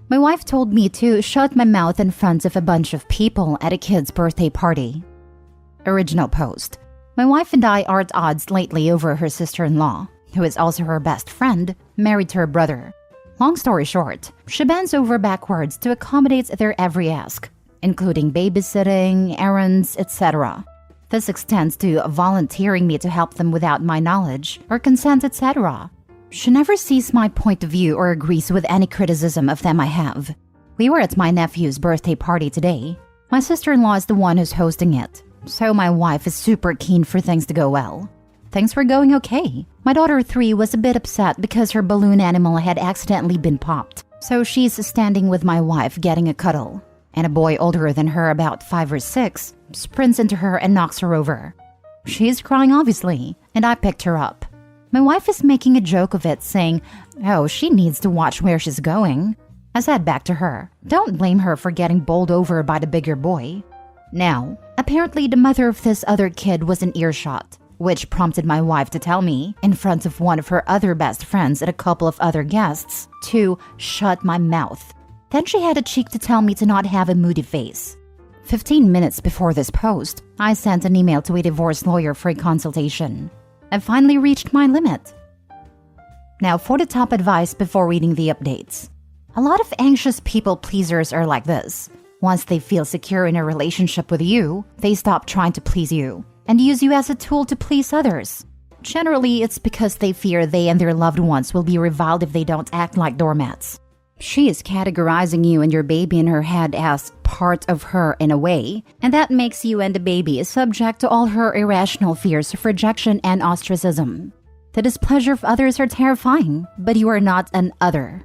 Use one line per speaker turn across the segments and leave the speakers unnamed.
My wife told me to shut my mouth in front of a bunch of people at a kid's birthday party. Original post. My wife and I are at odds lately over her sister-in-law, who is also her best friend, married to her brother. Long story short, she bends over backwards to accommodate their every ask, including babysitting, errands, etc. This extends to volunteering me to help them without my knowledge or consent, etc. She never sees my point of view or agrees with any criticism of them I have. We were at my nephew's birthday party today. My sister-in-law is the one who's hosting it, so my wife is super keen for things to go well. Things were going okay. My daughter 3 was a bit upset because her balloon animal had accidentally been popped, so she's standing with my wife getting a cuddle. And a boy older than her, about 5 or 6, sprints into her and knocks her over. She's crying obviously, and I picked her up. My wife is making a joke of it, saying, "Oh, she needs to watch where she's going." I said back to her, "Don't blame her for getting bowled over by the bigger boy." Now, apparently the mother of this other kid was in earshot, which prompted my wife to tell me, in front of one of her other best friends and a couple of other guests, to shut my mouth. Then she had a cheek to tell me to not have a moody face. 15 minutes before this post, I sent an email to a divorce lawyer for a consultation. I finally reached my limit. Now for the top advice before reading the updates. A lot of anxious people pleasers are like this. Once they feel secure in a relationship with you, they stop trying to please you and use you as a tool to please others. Generally, it's because they fear they and their loved ones will be reviled if they don't act like doormats. She is categorizing you and your baby in her head as part of her in a way, and that makes you and the baby subject to all her irrational fears of rejection and ostracism. The displeasure of others are terrifying, but you are not an other.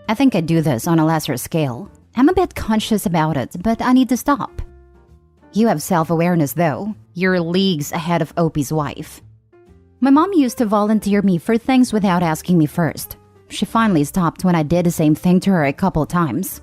I think I do this on a lesser scale. I'm a bit conscious about it, but I need to stop. You have self-awareness though. You're leagues ahead of Opie's wife. My mom used to volunteer me for things without asking me first. She finally stopped when I did the same thing to her a couple times.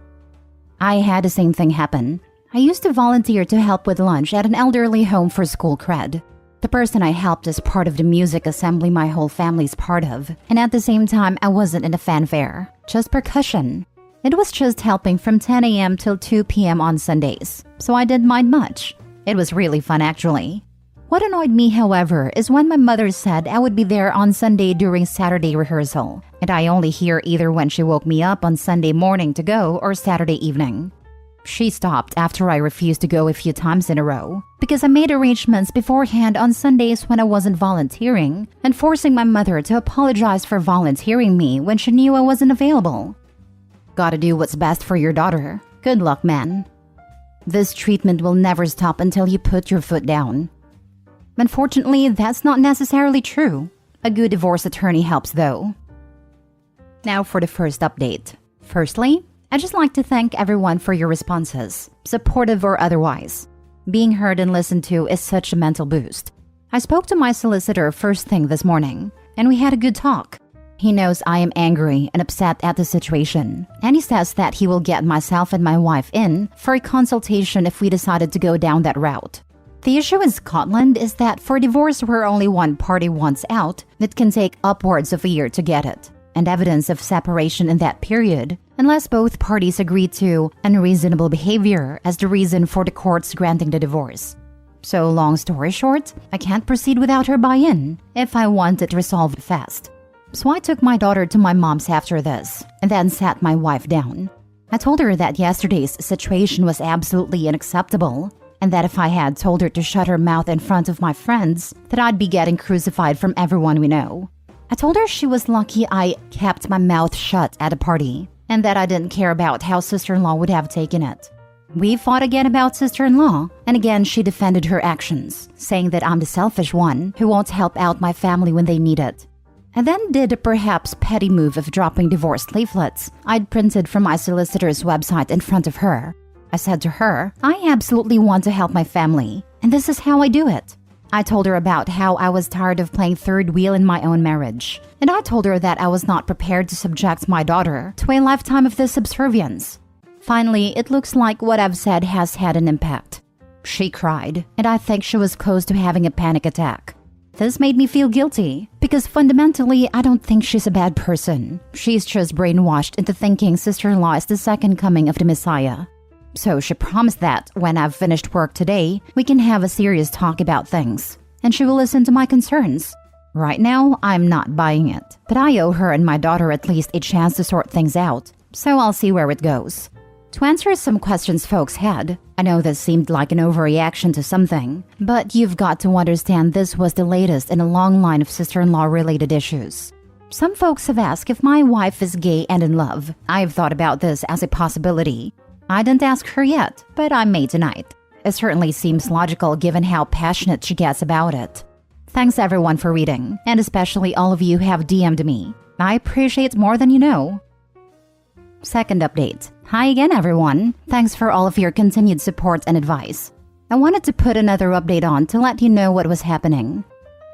I had the same thing happen. I used to volunteer to help with lunch at an elderly home for school cred. The person I helped is part of the music assembly my whole family's part of, and at the same time I wasn't in a fanfare, just percussion. It was just helping from 10 a.m. till 2 p.m. on Sundays, so I didn't mind much. It was really fun actually. What annoyed me, however, is when my mother said I would be there on Sunday during Saturday rehearsal, and I only hear either when she woke me up on Sunday morning to go or Saturday evening. She stopped after I refused to go a few times in a row, because I made arrangements beforehand on Sundays when I wasn't volunteering, and forcing my mother to apologize for volunteering me when she knew I wasn't available. Gotta do what's best for your daughter. Good luck, man. This treatment will never stop until you put your foot down. Unfortunately, that's not necessarily true. A good divorce attorney helps though. Now for the first update. Firstly, I'd just like to thank everyone for your responses, supportive or otherwise. Being heard and listened to is such a mental boost. I spoke to my solicitor first thing this morning, and we had a good talk. He knows I am angry and upset at the situation, and he says that he will get myself and my wife in for a consultation if we decided to go down that route. The issue in Scotland is that for divorce where only one party wants out, it can take upwards of a year to get it, and evidence of separation in that period, unless both parties agree to unreasonable behavior as the reason for the courts granting the divorce. So long story short, I can't proceed without her buy-in if I want it resolved fast. So I took my daughter to my mom's after this, and then sat my wife down. I told her that yesterday's situation was absolutely unacceptable, and that if I had told her to shut her mouth in front of my friends, that I'd be getting crucified from everyone we know. I told her she was lucky I kept my mouth shut at a party, and that I didn't care about how sister-in-law would have taken it. We fought again about sister-in-law, and again she defended her actions, saying that I'm the selfish one who won't help out my family when they need it. I then did a perhaps petty move of dropping divorce leaflets I'd printed from my solicitor's website in front of her. I said to her, I absolutely want to help my family, and this is how I do it. I told her about how I was tired of playing third wheel in my own marriage, and I told her that I was not prepared to subject my daughter to a lifetime of this subservience. Finally, it looks like what I've said has had an impact. She cried, and I think she was close to having a panic attack. This made me feel guilty because fundamentally, I don't think she's a bad person. She's just brainwashed into thinking sister-in-law is the second coming of the Messiah. So she promised that when I've finished work today, we can have a serious talk about things, and she will listen to my concerns. Right now, I'm not buying it, but I owe her and my daughter at least a chance to sort things out, so I'll see where it goes. To answer some questions folks had, I know this seemed like an overreaction to something, but you've got to understand this was the latest in a long line of sister-in-law related issues. Some folks have asked if my wife is gay and in love. I've thought about this as a possibility. I didn't ask her yet, but I may tonight. It certainly seems logical given how passionate she gets about it. Thanks everyone for reading, and especially all of you who have DM'd me. I appreciate more than you know. Second update. Hi again everyone. Thanks for all of your continued support and advice. I wanted to put another update on to let you know what was happening.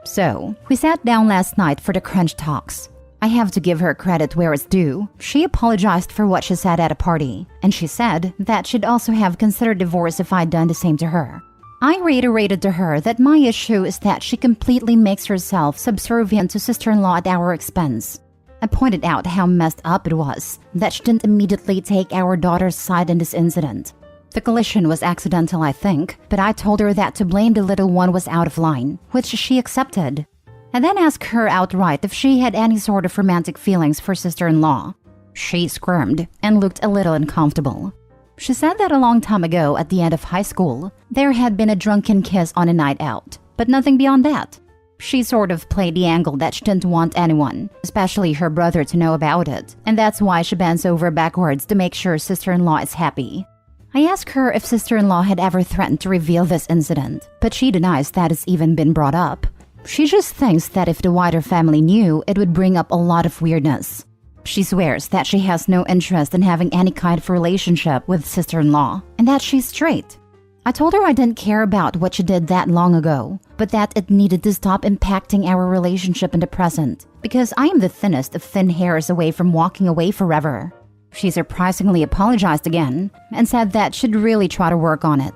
So, we sat down last night for the crunch talks. I have to give her credit where it's due. She apologized for what she said at a party, and she said that she'd also have considered divorce if I'd done the same to her. I reiterated to her that my issue is that she completely makes herself subservient to sister-in-law at our expense. I pointed out how messed up it was that she didn't immediately take our daughter's side in this incident. The collision was accidental, I think, but I told her that to blame the little one was out of line, which she accepted. I then asked her outright if she had any sort of romantic feelings for sister-in-law. She squirmed and looked a little uncomfortable. She said that a long time ago at the end of high school, there had been a drunken kiss on a night out, but nothing beyond that. She sort of played the angle that she didn't want anyone, especially her brother, to know about it, and that's why she bends over backwards to make sure sister-in-law is happy. I asked her if sister-in-law had ever threatened to reveal this incident, but she denies that it's even been brought up. She just thinks that if the wider family knew, it would bring up a lot of weirdness. She swears that she has no interest in having any kind of relationship with sister-in-law, and that she's straight. I told her I didn't care about what she did that long ago, but that it needed to stop impacting our relationship in the present, because I am the thinnest of thin hairs away from walking away forever. She surprisingly apologized again, and said that she'd really try to work on it.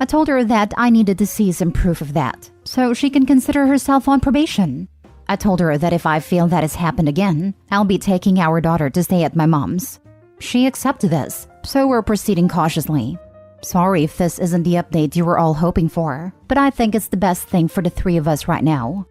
I told her that I needed to see some proof of that, so she can consider herself on probation. I told her that if I feel that has happened again, I'll be taking our daughter to stay at my mom's. She accepted this, so we're proceeding cautiously. Sorry if this isn't the update you were all hoping for, but I think it's the best thing for the three of us right now.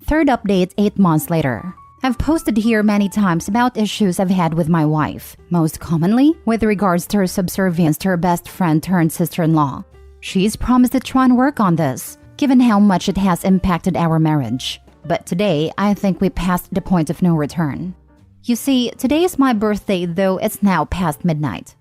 Third update 8 months later. I've posted here many times about issues I've had with my wife, most commonly with regards to her subservience to her best friend turned sister-in-law. She's promised to try and work on this, given how much it has impacted our marriage. But today, I think we passed the point of no return. You see, today is my birthday, though it's now past midnight.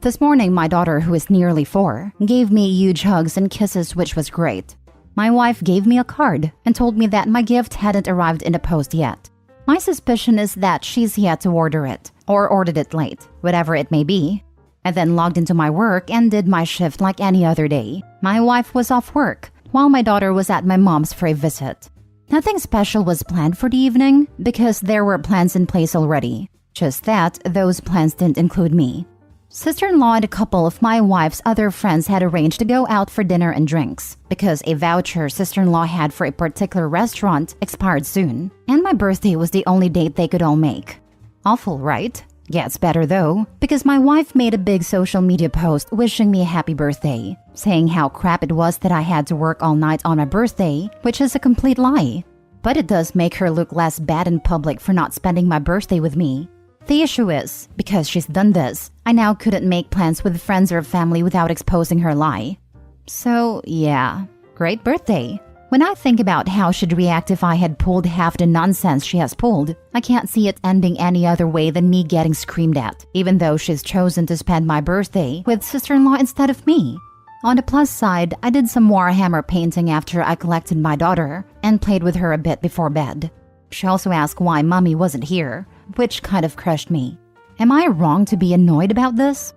This morning, my daughter, who is nearly 4, gave me huge hugs and kisses, which was great. My wife gave me a card and told me that my gift hadn't arrived in the post yet. My suspicion is that she's yet to order it, or ordered it late, whatever it may be. I then logged into my work and did my shift like any other day. My wife was off work, while my daughter was at my mom's for a visit. Nothing special was planned for the evening, because there were plans in place already. Just that, those plans didn't include me. Sister-in-law and a couple of my wife's other friends had arranged to go out for dinner and drinks, because a voucher sister-in-law had for a particular restaurant expired soon, and my birthday was the only date they could all make. Awful, right? Gets better though, because my wife made a big social media post wishing me a happy birthday, saying how crap it was that I had to work all night on my birthday, which is a complete lie. But it does make her look less bad in public for not spending my birthday with me. The issue is, because she's done this, I now couldn't make plans with friends or family without exposing her lie. So, yeah, great birthday. When I think about how she'd react if I had pulled half the nonsense she has pulled, I can't see it ending any other way than me getting screamed at, even though she's chosen to spend my birthday with sister-in-law instead of me. On the plus side, I did some Warhammer painting after I collected my daughter and played with her a bit before bed. She also asked why mommy wasn't here, which kind of crushed me. Am I wrong to be annoyed about this?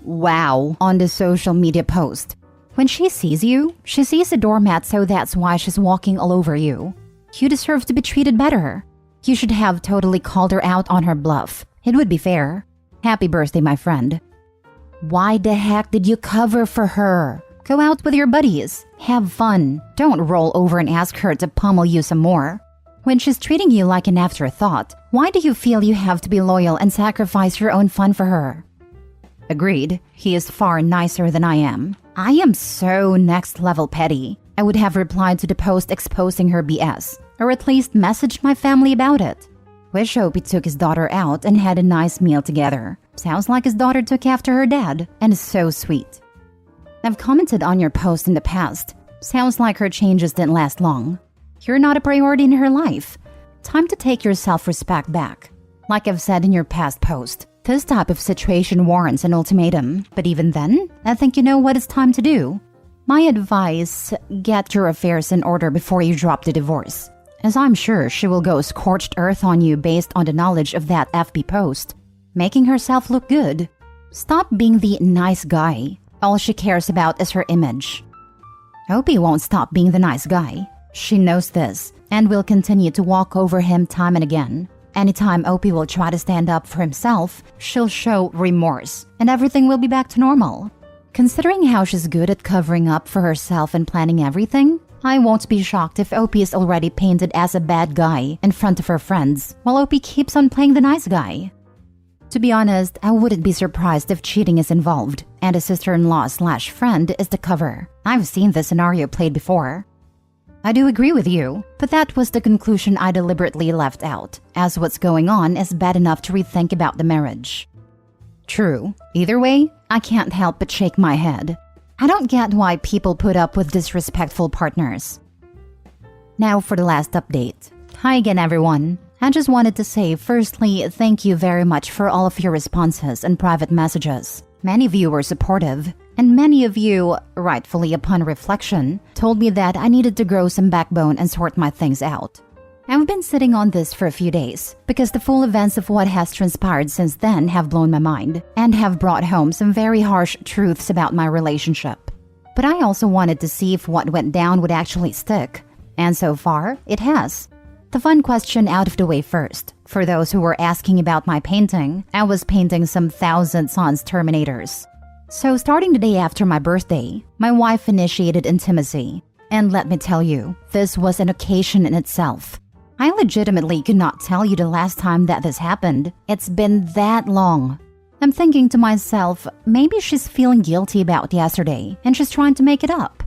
Wow, on the social media post. When she sees you, she sees a doormat, so that's why she's walking all over you. You deserve to be treated better. You should have totally called her out on her bluff. It would be fair. Happy birthday, my friend. Why the heck did you cover for her? Go out with your buddies. Have fun. Don't roll over and ask her to pummel you some more. When she's treating you like an afterthought, why do you feel you have to be loyal and sacrifice your own fun for her? Agreed. He is far nicer than I am. I am so next level petty. I would have replied to the post exposing her BS, or at least messaged my family about it. Wish Opie took his daughter out and had a nice meal together. Sounds like his daughter took after her dad, and is so sweet. I've commented on your post in the past. Sounds like her changes didn't last long. You're not a priority in her life. Time to take your self-respect back. Like I've said in your past post, this type of situation warrants an ultimatum, but even then, I think you know what it's time to do. My advice, get your affairs in order before you drop the divorce, as I'm sure she will go scorched earth on you based on the knowledge of that FB post, making herself look good. Stop being the nice guy. All she cares about is her image. Opie won't stop being the nice guy. She knows this, and will continue to walk over him time and again. Anytime Opie will try to stand up for himself, she'll show remorse, and everything will be back to normal. Considering how she's good at covering up for herself and planning everything, I won't be shocked if Opie is already painted as a bad guy in front of her friends, while Opie keeps on playing the nice guy. To be honest, I wouldn't be surprised if cheating is involved, and a sister-in-law/friend is the cover. I've seen this scenario played before. I do agree with you, but that was the conclusion I deliberately left out, as what's going on is bad enough to rethink about the marriage. True. Either way, I can't help but shake my head. I don't get why people put up with disrespectful partners. Now for the last update. Hi again, everyone. I just wanted to say, firstly, thank you very much for all of your responses and private messages. Many of you were supportive, and many of you, rightfully upon reflection, told me that I needed to grow some backbone and sort my things out. I've been sitting on this for a few days, because the full events of what has transpired since then have blown my mind, and have brought home some very harsh truths about my relationship. But I also wanted to see if what went down would actually stick, and so far, it has. The fun question out of the way first. For those who were asking about my painting, I was painting some Thousand Sons Terminators. So starting the day after my birthday, my wife initiated intimacy. And let me tell you, this was an occasion in itself. I legitimately could not tell you the last time that this happened. It's been that long. I'm thinking to myself, maybe she's feeling guilty about yesterday and she's trying to make it up.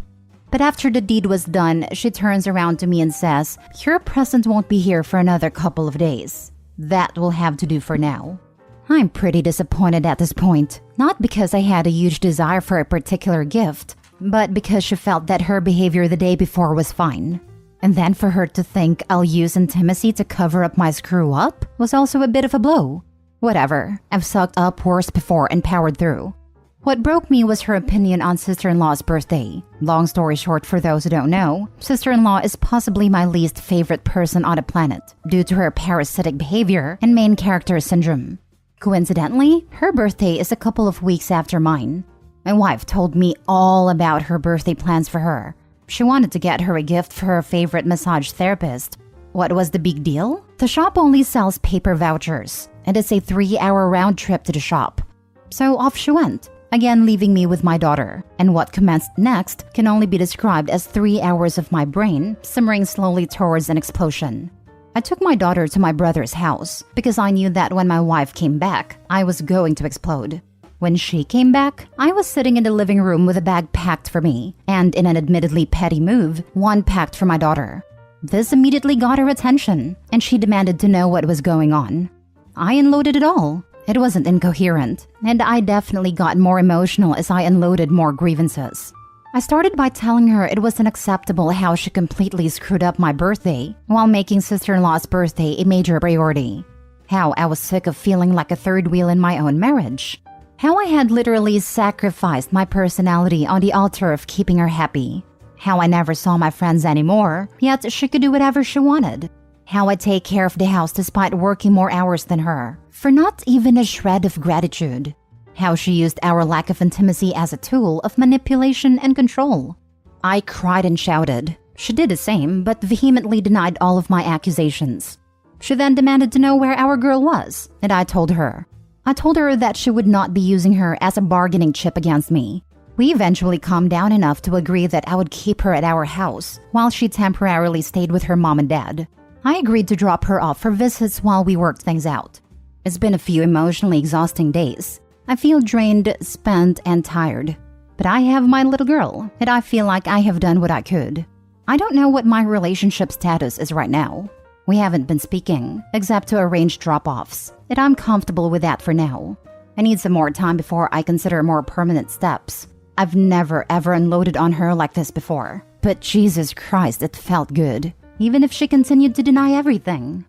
But after the deed was done, she turns around to me and says, "Your present won't be here for another couple of days. That will have to do for now." I'm pretty disappointed at this point, not because I had a huge desire for a particular gift, but because she felt that her behavior the day before was fine. And then for her to think I'll use intimacy to cover up my screw-up was also a bit of a blow. Whatever, I've sucked up worse before and powered through. What broke me was her opinion on sister-in-law's birthday. Long story short, for those who don't know, sister-in-law is possibly my least favorite person on the planet due to her parasitic behavior and main character syndrome. Coincidentally, her birthday is a couple of weeks after mine. My wife told me all about her birthday plans for her. She wanted to get her a gift for her favorite massage therapist. What was the big deal? The shop only sells paper vouchers, and it's a 3-hour round trip to the shop. So off she went, again leaving me with my daughter, and what commenced next can only be described as 3 hours of my brain simmering slowly towards an explosion. I took my daughter to my brother's house because I knew that when my wife came back, I was going to explode. When she came back, I was sitting in the living room with a bag packed for me, and in an admittedly petty move, one packed for my daughter. This immediately got her attention, and she demanded to know what was going on. I unloaded it all. It wasn't incoherent, and I definitely got more emotional as I unloaded more grievances. I started by telling her it was unacceptable how she completely screwed up my birthday while making sister-in-law's birthday a major priority. How I was sick of feeling like a third wheel in my own marriage. How I had literally sacrificed my personality on the altar of keeping her happy. How I never saw my friends anymore, yet she could do whatever she wanted. How I take care of the house despite working more hours than her, for not even a shred of gratitude. How she used our lack of intimacy as a tool of manipulation and control. I cried and shouted. She did the same, but vehemently denied all of my accusations. She then demanded to know where our girl was, and I told her. I told her that she would not be using her as a bargaining chip against me. We eventually calmed down enough to agree that I would keep her at our house while she temporarily stayed with her mom and dad. I agreed to drop her off for visits while we worked things out. It's been a few emotionally exhausting days. I feel drained, spent, and tired. But I have my little girl, and I feel like I have done what I could. I don't know what my relationship status is right now. We haven't been speaking, except to arrange drop-offs, and I'm comfortable with that for now. I need some more time before I consider more permanent steps. I've never ever unloaded on her like this before, but Jesus Christ, it felt good, even if she continued to deny everything.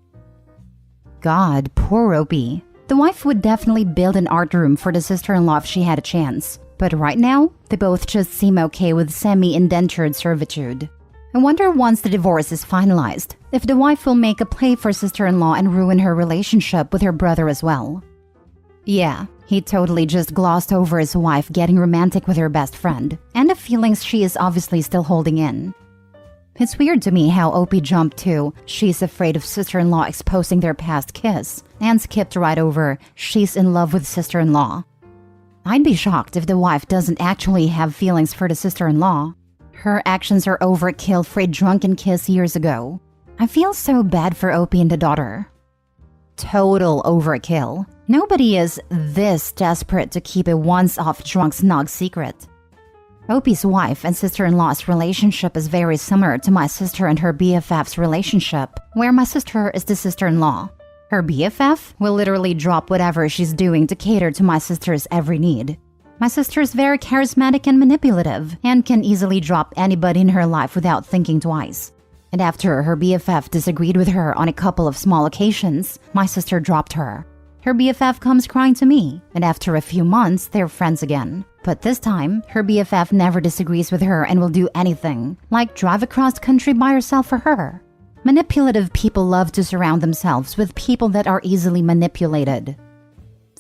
God, poor Opie. The wife would definitely build an art room for the sister-in-law if she had a chance, but right now, they both just seem okay with semi-indentured servitude. I wonder once the divorce is finalized, if the wife will make a play for sister-in-law and ruin her relationship with her brother as well. Yeah, he totally just glossed over his wife getting romantic with her best friend, and the feelings she is obviously still holding in. It's weird to me how Opie jumped to she's afraid of sister-in-law exposing their past kiss, and skipped right over she's in love with sister-in-law. I'd be shocked if the wife doesn't actually have feelings for the sister-in-law. Her actions are overkill for a drunken kiss years ago. I feel so bad for Opie and the daughter. Total overkill. Nobody is this desperate to keep a once-off drunk snog secret. Opie's wife and sister-in-law's relationship is very similar to my sister and her BFF's relationship, where my sister is the sister-in-law. Her BFF will literally drop whatever she's doing to cater to my sister's every need. My sister is very charismatic and manipulative, and can easily drop anybody in her life without thinking twice. And after her BFF disagreed with her on a couple of small occasions, my sister dropped her. Her BFF comes crying to me, and after a few months, they're friends again. But this time, her BFF never disagrees with her and will do anything, like drive across country by herself for her. Manipulative people love to surround themselves with people that are easily manipulated.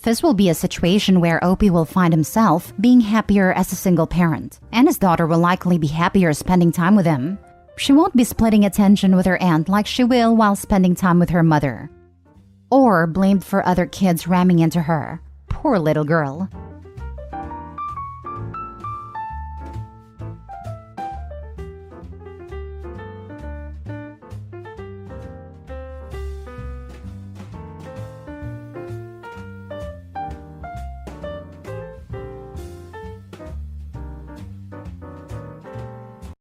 This will be a situation where Opie will find himself being happier as a single parent, and his daughter will likely be happier spending time with him. She won't be splitting attention with her aunt like she will while spending time with her mother. Or blamed for other kids ramming into her. Poor little girl.